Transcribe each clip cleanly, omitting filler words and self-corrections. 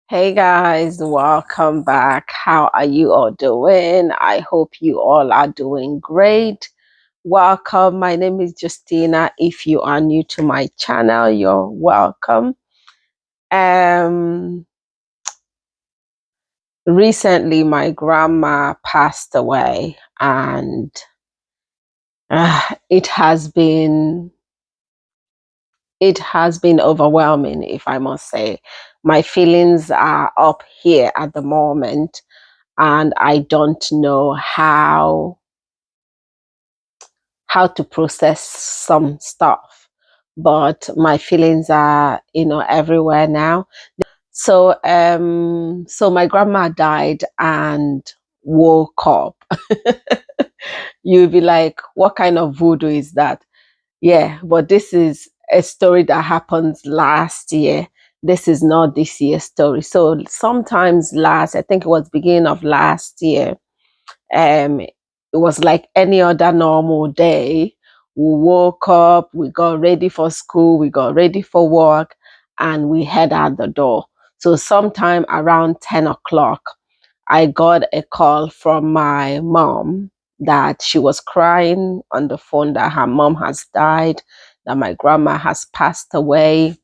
Hey guys, welcome back. How are you all doing? I hope you all are doing great. Welcome. My name is Justina. If you are new to my channel, you're welcome. Um Recently my grandma passed away and it has been overwhelming, if I must say. My feelings are up here at the moment and I don't know how to process some stuff, but my feelings are everywhere now. So my grandma died and woke up. You'll be like, what kind of voodoo is that? Yeah, but this is a story that happens last year. This is not this year's story. So sometimes I think it was beginning of last year. It was like any other normal day. We woke up, we got ready for school, we got ready for work, and we head out the door. So sometime around 10 o'clock, I got a call from my mom that she was crying on the phone that her mom has died, that my grandma has passed away.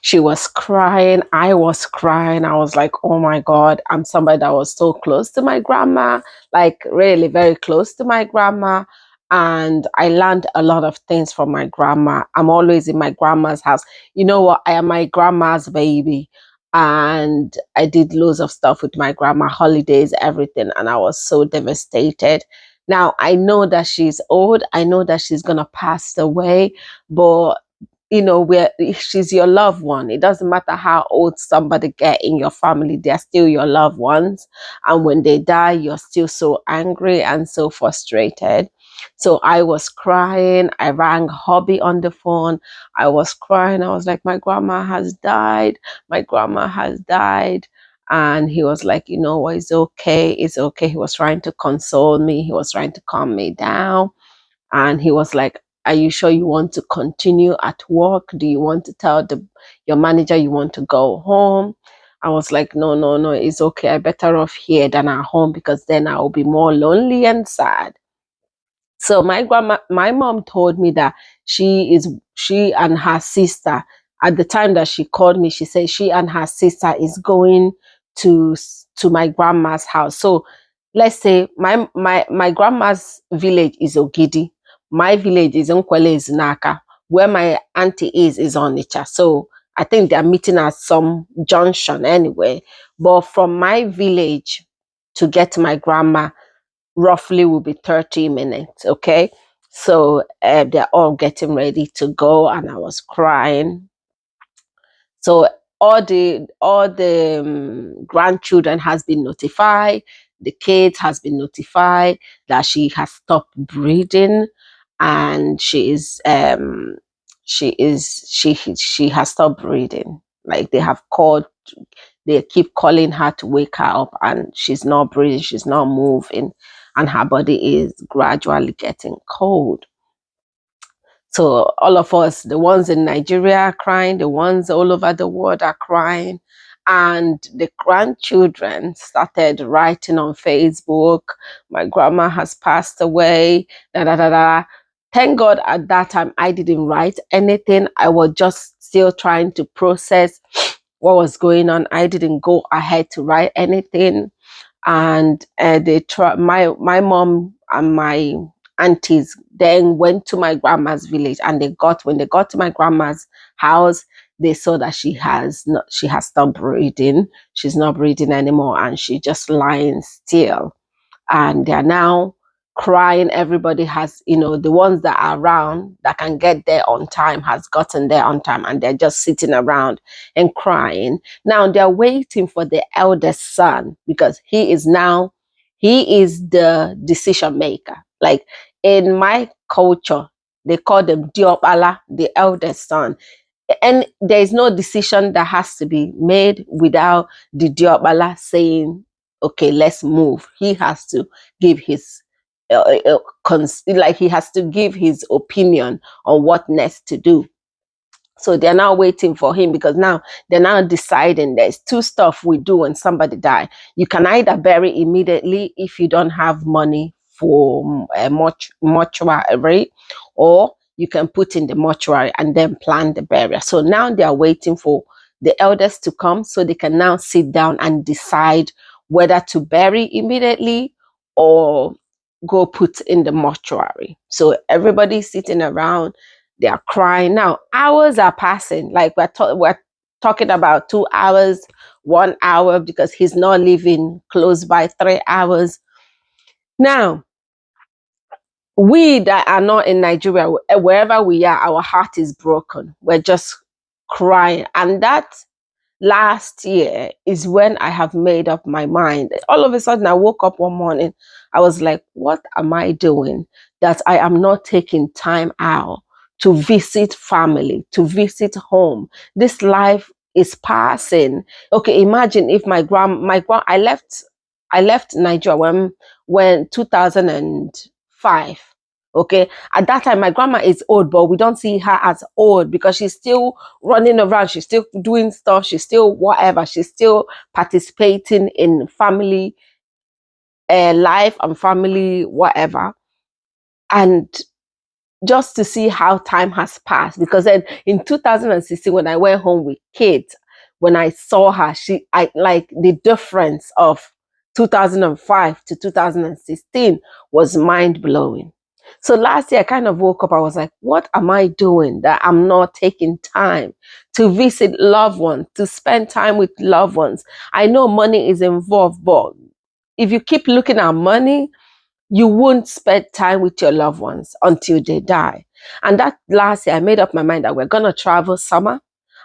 She was crying. I was crying. I was like, oh my God, I'm somebody that was so close to my grandma, like really very close to my grandma. And I learned a lot of things from my grandma. I'm always in my grandma's house. You know what? I am my grandma's baby. And I did loads of stuff with my grandma, holidays, everything. And I was so devastated. Now, I know that she's old. I know that she's going to pass away. But where she's your loved one. It doesn't matter how old somebody get in your family, they're still your loved ones. And when they die, you're still so angry and so frustrated. So I was crying. I rang hubby on the phone. I was crying. I was like, my grandma has died. My grandma has died. And he was like, you know what, it's okay. It's okay. He was trying to console me. He was trying to calm me down. And he was like, are you sure you want to continue at work? Do you want to tell your manager you want to go home? I was like, no, no, no, it's okay. I better off here than at home because then I will be more lonely and sad. So my mom told me that she and her sister, at the time that she called me, she said she and her sister is going to my grandma's house. So let's say my grandma's village is Ogidi. My village is Nkwele Izinaka. Where my auntie is Onitsha. So I think they're meeting at some junction anyway. But from my village to get to my grandma roughly will be 30 minutes. Okay. So they're all getting ready to go, and I was crying. So all the grandchildren has been notified. The kids has been notified that she has stopped breathing, and she has stopped breathing. Like they keep calling her to wake her up, and she's not breathing, she's not moving, and her body is gradually getting cold. So all of us, the ones in Nigeria are crying, the ones all over the world are crying. And the grandchildren started writing on Facebook, my grandma has passed away, da da da da. Thank God at that time I didn't write anything. I was just still trying to process what was going on. I didn't go ahead to write anything. And my mom and my aunties then went to my grandma's village, and when they got to my grandma's house, they saw that she has stopped breathing. She's not breathing anymore, and she just lying still. And they're now crying. Everybody has, the ones that are around that can get there on time has gotten there on time, and they're just sitting around and crying. Now they're waiting for the eldest son, because he is the decision maker. Like in my culture, they call them Diopala, the eldest son. And there is no decision that has to be made without the Diopala saying, okay, let's move. He has to give his he has to give his opinion on what next to do. So they're now waiting for him because now they're now deciding there's two stuff we do when somebody die. You can either bury immediately if you don't have money for a mortuary, or you can put in the mortuary and then plan the burial. So now they are waiting for the elders to come so they can now sit down and decide whether to bury immediately or go put in the mortuary. So everybody's sitting around, they are crying. Now, hours are passing. Like we're talking about 2 hours, 1 hour, because he's not living close by, 3 hours. Now, we that are not in Nigeria, wherever we are, our heart is broken. We're just crying. And that last year is when I have made up my mind. All of a sudden, I woke up one morning. I was like, what am I doing that I am not taking time out to visit family, to visit home? This life is passing. Okay, imagine if I left Nigeria when 2005. Okay, at that time, my grandma is old, but we don't see her as old because she's still running around, she's still doing stuff, she's still whatever, she's still participating in family life and family whatever. And just to see how time has passed, because then in 2016 when I went home with kids, when I saw her, I like the difference of 2005 to 2016 was mind blowing. So last year I kind of woke up, I was like, what am I doing that I'm not taking time to visit loved ones, to spend time with loved ones? I know money is involved, but if you keep looking at money, you won't spend time with your loved ones until they die. And that last year, I made up my mind that we're going to travel summer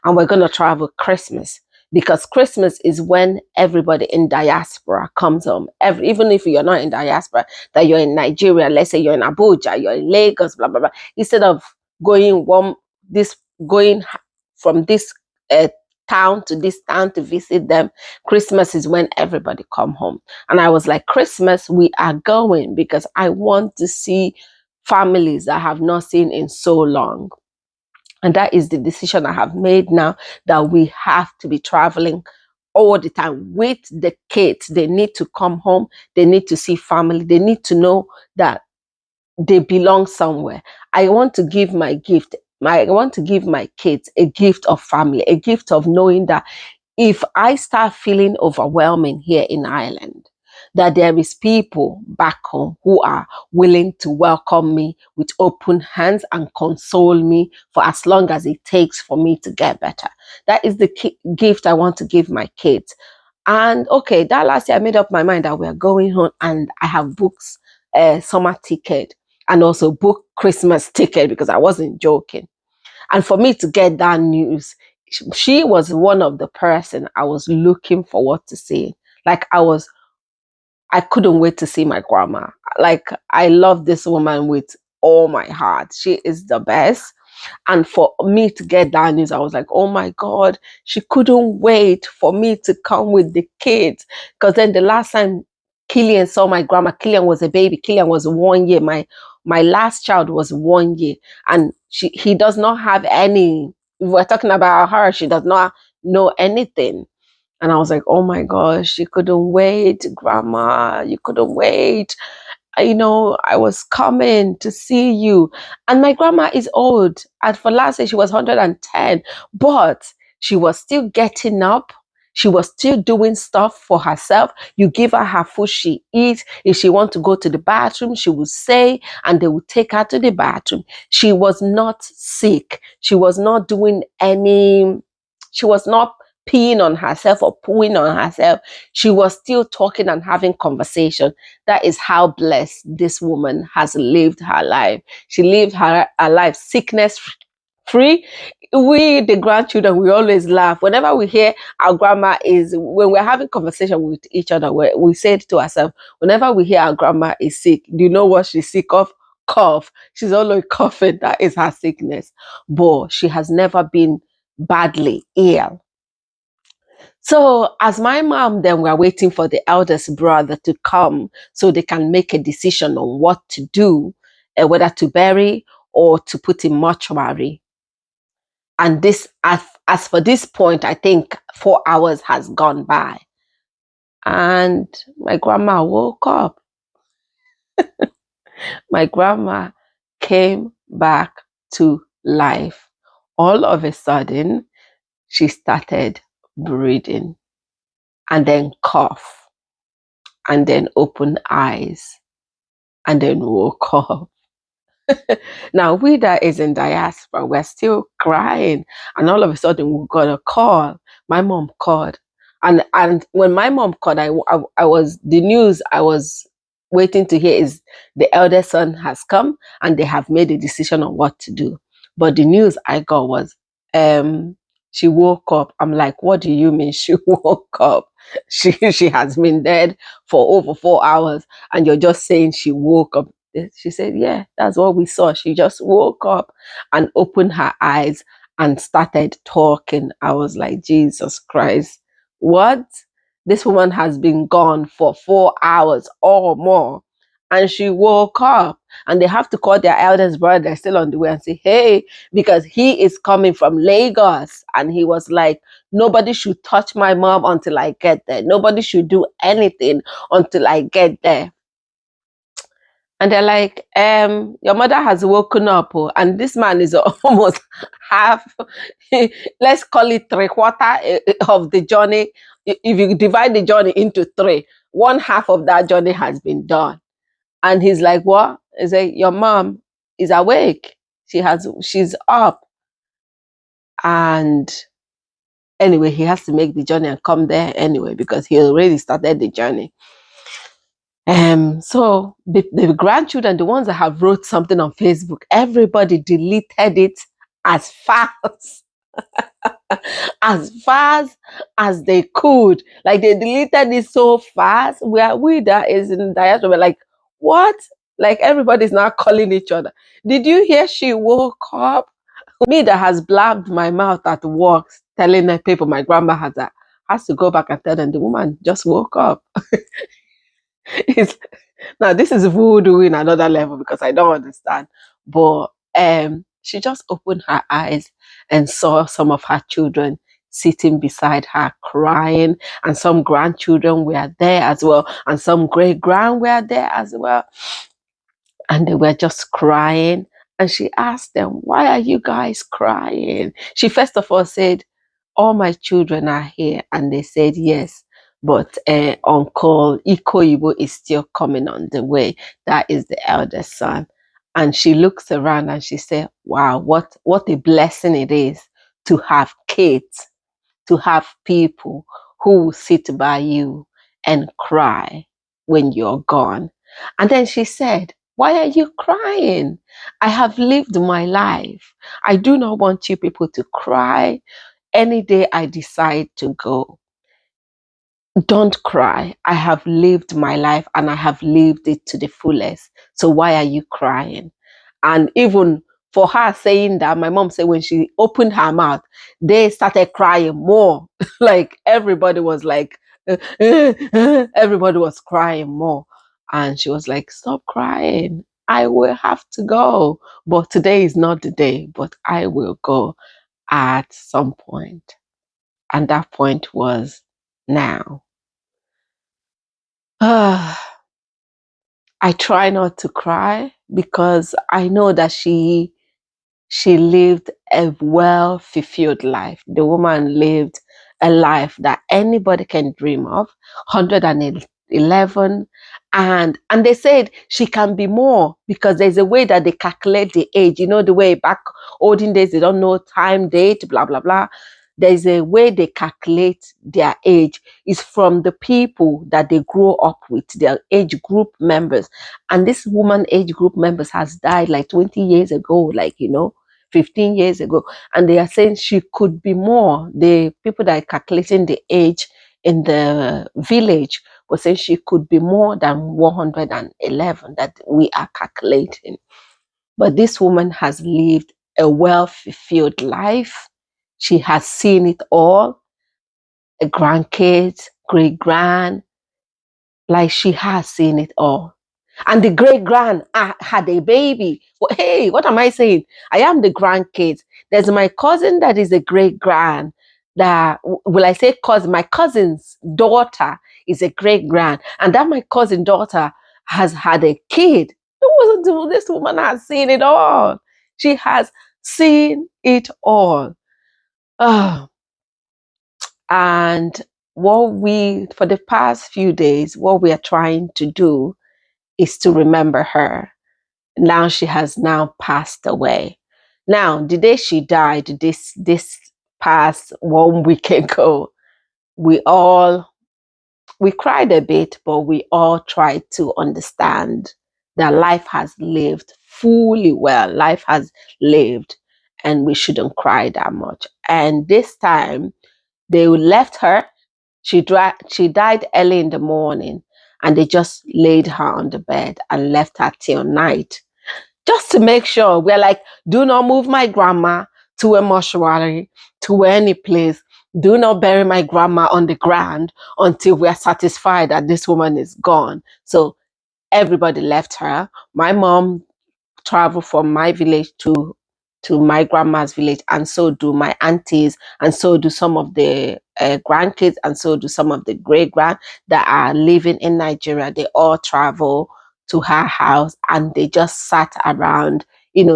and we're going to travel Christmas, because Christmas is when everybody in diaspora comes home. Even if you're not in diaspora, that you're in Nigeria, let's say you're in Abuja, you're in Lagos, blah, blah, blah. Instead of going going from this uh, town to this town to visit them, Christmas is when everybody come home. And I was like, Christmas, we are going because I want to see families that I have not seen in so long. And that is the decision I have made now, that we have to be traveling all the time with the kids. They need to come home. They need to see family. They need to know that they belong somewhere. I want to give my gift. I want to give my kids a gift of family, a gift of knowing that if I start feeling overwhelming here in Ireland, that there is people back home who are willing to welcome me with open hands and console me for as long as it takes for me to get better. That is the gift I want to give my kids. And okay, that last year I made up my mind that we're going home, and I have booked a summer ticket and also booked Christmas ticket because I wasn't joking. And for me to get that news, she was one of the person I was looking forward to seeing. Like I couldn't wait to see my grandma. Like I love this woman with all my heart. She is the best. And for me to get that news, I was like, oh my God, she couldn't wait for me to come with the kids. Because then the last time Killian saw my grandma, Killian was a baby. Killian was 1 year. My last child was 1 year. And he does not have any, we're talking about her, she does not know anything. And I was like, oh my gosh, she couldn't wait, grandma, you couldn't wait. I was coming to see you. And my grandma is old. And for last year, she was 110, but she was still getting up. She was still doing stuff for herself. You give her food, she eats. If she wants to go to the bathroom, she will say, and they will take her to the bathroom. She was not sick. She was not doing she was not peeing on herself or pooing on herself. She was still talking and having conversation. That is how blessed this woman has lived her life. She lived her life sickness free. We, the grandchildren, we always laugh. Whenever we hear our grandma when we're having conversation with each other, we say it to ourselves, whenever we hear our grandma is sick, do you know what she's sick of? Cough. She's always coughing. That is her sickness. But she has never been badly ill. So, as my mom, then we're waiting for the eldest brother to come so they can make a decision on what to do, whether to bury or to put in mortuary. And this, as for this point, I think 4 hours has gone by. And my grandma woke up. My grandma came back to life. All of a sudden, she started breathing and then cough and then open eyes and then woke up. Now, we that is in diaspora, we're still crying. And all of a sudden, we got a call. My mom called. And when my mom called, I was, the news I was waiting to hear is the elder son has come and they have made a decision on what to do. But the news I got was, um, she woke up. I'm like, what do you mean she woke up? She has been dead for over 4 hours, and you're just saying she woke up. She said, yeah, that's what we saw. She just woke up and opened her eyes and started talking. I was like, Jesus Christ, what? This woman has been gone for 4 hours or more. And she woke up, and they have to call their eldest brother. They're still on the way, and say, hey, because he is coming from Lagos. And he was like, nobody should touch my mom until I get there. Nobody should do anything until I get there. And they're like, your mother has woken up, oh, and this man is almost half, let's call it 3/4 of the journey. If you divide the journey into three, one half of that journey has been done. And he's like, what? He's like, your mom is awake. She's up. And anyway, he has to make the journey and come there anyway, because he already started the journey. So the grandchildren, the ones that have wrote something on Facebook, everybody deleted it as fast as fast as they could. Like, they deleted it so fast. We that is in diaspora, like, what? Like, everybody's now calling each other. Did you hear she woke up? Me that has blabbed my mouth at work, telling the people my grandma has to go back and tell them the woman just woke up. It's, now, this is voodoo in another level, because I don't understand. But she just opened her eyes and saw some of her children sitting beside her crying, and some grandchildren were there as well, and some great grand were there as well. And they were just crying. And she asked them, why are you guys crying? She first of all said, all my children are here. And they said, yes, but Uncle Ikoibo is still coming on the way. That is the eldest son. And she looks around and she said, wow, what a blessing it is to have kids, to have people who will sit by you and cry when you're gone. And then she said, why are you crying? I have lived my life. I do not want you people to cry any day I decide to go. Don't cry. I have lived my life and I have lived it to the fullest. So why are you crying? And even for her saying that, my mom said when she opened her mouth, they started crying more. Like, everybody was like, everybody was crying more. And she was like, stop crying. I will have to go. But today is not the day, but I will go at some point. And that point was now. I try not to cry, because I know that she lived a well fulfilled life. The woman lived a life that anybody can dream of, 111. And they said she can be more, because there's a way that they calculate the age. You know, the way back olden days, they don't know time, date, blah, blah, blah. There's a way they calculate their age. Is from the people that they grow up with, their age group members. And this woman age group members has died like 20 years ago, like, 15 years ago. And they are saying she could be more. The people that are calculating the age in the village were saying she could be more than 111 that we are calculating. But this woman has lived a well-fulfilled life. She has seen it all, grandkids, great-grand, like, she has seen it all. And the great grand had a baby. Well, hey, what am I saying? I am the grandkids. There's my cousin that is a great grand. That will I say cousin? My cousin's daughter is a great grand, and that my cousin daughter has had a kid. This woman has seen it all. She has seen it all. Oh, and what we for the past few days, what we are trying to do is to remember her. Now she has now passed away. Now, the day she died, this past 1 week ago, we all we cried a bit, but we all tried to understand that life has lived fully well. Life has lived, and we shouldn't cry that much. And this time, they left her. She died early in the morning, and they just laid her on the bed and left her till night, just to make sure. We're like, do not move my grandma to a mortuary, to any place. Do not bury my grandma on the ground until we are satisfied that this woman is gone. So everybody left her. My mom traveled from my village to my grandma's village, and so do my aunties, and so do some of the grandkids, and so do some of the great grand that are living in Nigeria. They all travel to her house, and they just sat around,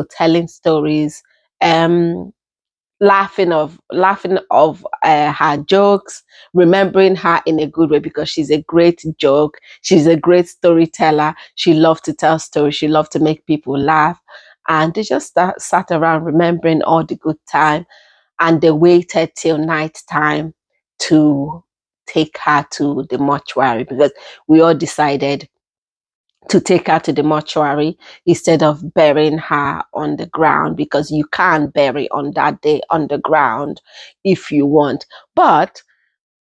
telling stories, um laughing of her jokes, remembering her in a good way, because she's a great joke, she's a great storyteller, she loved to tell stories, she loved to make people laugh. And they just sat around remembering all the good time, and they waited till night time to take her to the mortuary, because we all decided to take her to the mortuary instead of burying her on the ground, because you can't bury on that day on the ground if you want. But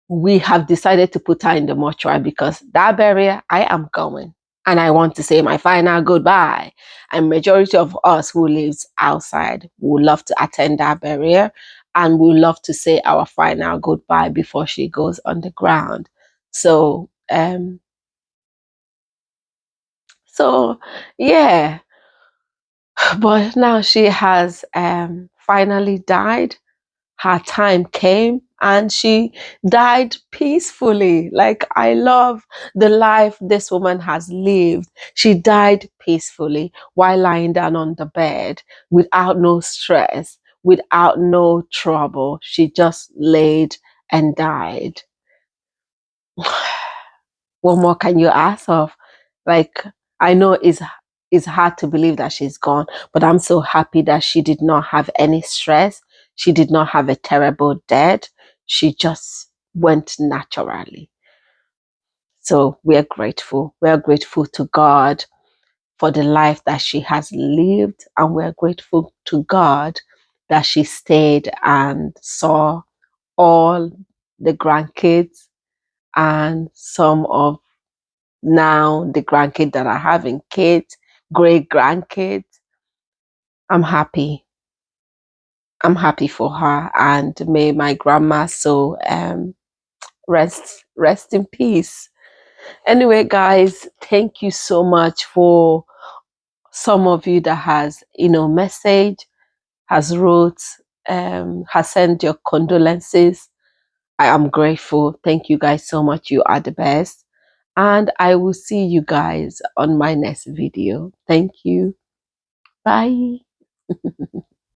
we have decided to put her in the mortuary, because that burial, I am going. And I want to say my final goodbye. And majority of us who lives outside would love to attend that burial, and we love to say our final goodbye before she goes on the ground. So so yeah, but now she has finally died. Her time came, and she died peacefully. Like, I love the life this woman has lived. She died peacefully while lying down on the bed, without no stress, without no trouble. She just laid and died. What more can you ask of? Like, I know it's hard to believe that she's gone, but I'm so happy that she did not have any stress. She did not have a terrible death. She just went naturally. So we are grateful. We are grateful to God for the life that she has lived, and we are grateful to God that she stayed and saw all the grandkids, and some of now the grandkids that are having kids, great grandkids. I'm happy. I'm happy for her, and may my grandma so rest in peace. Anyway, guys, thank you so much for some of you that has message, has wrote, has sent your condolences. I am grateful. Thank you guys so much. You are the best. And I will see you guys on my next video. Thank you. Bye.